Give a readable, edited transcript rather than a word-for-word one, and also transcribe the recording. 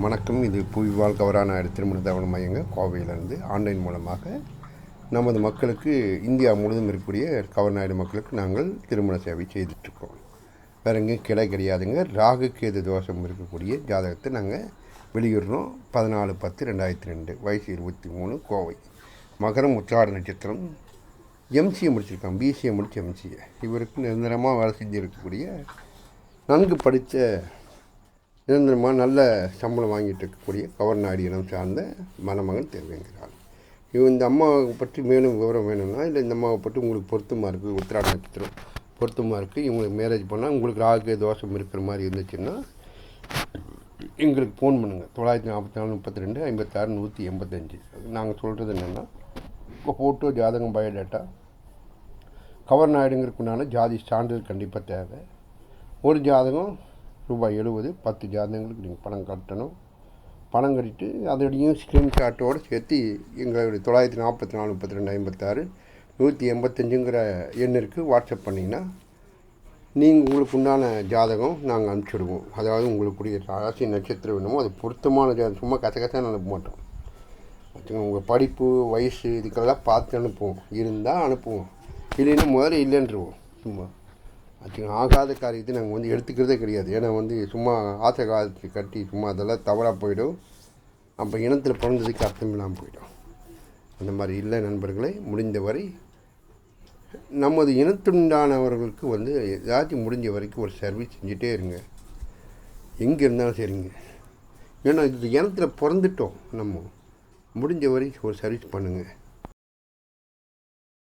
வணக்கம். இது புவிவாழ் கவராநாயுடு திருமண தகவல் மையங்கள் கோவையிலிருந்து ஆன்லைன் மூலமாக நமது மக்களுக்கு இந்தியா முழுவதும் இருக்கக்கூடிய கவர்நாயுடு மக்களுக்கு நாங்கள் திருமண சேவை செய்துட்ருக்கோம். வேறு எங்கேயும் கிளை கிடையாதுங்க. ராகு கேது தோஷம் இருக்கக்கூடிய ஜாதகத்தை நாங்கள் வெளியிடுறோம். 14/10/2002, வயசு 23, கோவை. மகரம் உத்திராட நட்சத்திரம். எம்சிஏ முடிச்சிருக்கான், பிசிஏ முடிச்சு எம்சிஏ. இவருக்கு நிரந்தரமாக வேலை செஞ்சு இருக்கக்கூடிய நன்கு படித்த நிரந்தரமாக நல்ல சம்பளம் வாங்கிட்டு இருக்கக்கூடிய கவர்நாயுடு இனம் சார்ந்த மணமகன் தேவைங்கிறார். இந்த அம்மாவை பற்றி மேலும் விவரம் வேணும்னா, இல்லை இந்த அம்மாவை பற்றி உங்களுக்கு பொருத்தமாக இருக்குது, உத்திராட நட்சத்திரம் பொருத்தமாக இருக்குது, இவங்களுக்கு மேரேஜ் பண்ணால் உங்களுக்கு ராகு தோஷம் இருக்கிற மாதிரி இருந்துச்சுன்னா எங்களுக்கு ஃபோன் பண்ணுங்கள். 944-32-56-185. நாங்கள் சொல்கிறது என்னென்னா, இப்போ ஃபோட்டோ, ஜாதகம், பயோடேட்டா, கவர்நாயுடுங்கிறதுக்குண்டான ஜாதி சான்றிதழ் கண்டிப்பாக தேவை. ஒரு ஜாதகம் ரூபாய் 70. 10 ஜாதகங்களுக்கு நீங்கள் பணம் கட்டணும். பணம் கட்டிட்டு அதோடையும் ஸ்க்ரீன்ஷாட்டோடு சேர்த்து எங்களுடைய 944-32-56-185 எண்ணிற்கு வாட்ஸ்அப் பண்ணிங்கன்னா நீங்கள் உங்களுக்கு உண்டான ஜாதகம் நாங்கள் அனுப்பிச்சிடுவோம். அதாவது உங்களுக்குரிய ராசி நட்சத்திரம் வேணுமோ அது பொருத்தமான ஜாதகம். சும்மா கசகசான்னு அனுப்ப மாட்டோம். உங்கள் படிப்பு, வயசு இதுக்கெல்லாம் பார்த்து அனுப்புவோம். இருந்தால் அனுப்புவோம், இல்லைன்னா முதல்ல இல்லைன்றுவோம். சும்மா ஆகாத காரியத்தை நாங்கள் எடுத்துக்கிறதே கிடையாது. ஏன்னா சும்மா ஆசை காலத்தை கட்டி சும்மா அதெல்லாம் தவறாக போயிடும். அப்போ இனத்தில் பிறந்ததுக்கு அர்த்தம் இல்லாமல் போயிடும். அந்த மாதிரி இல்லை நண்பர்களே. முடிந்தவரை நமது இனத்துண்டானவர்களுக்கு ஏதாச்சும் முடிஞ்ச வரைக்கும் ஒரு சர்வீஸ் செஞ்சுட்டே இருங்க, எங்கே இருந்தாலும் சரிங்க. ஏன்னா இது இனத்தில் பிறந்துட்டோம். நம்ம முடிஞ்ச வரைக்கும் ஒரு சர்வீஸ் பண்ணுங்கள்.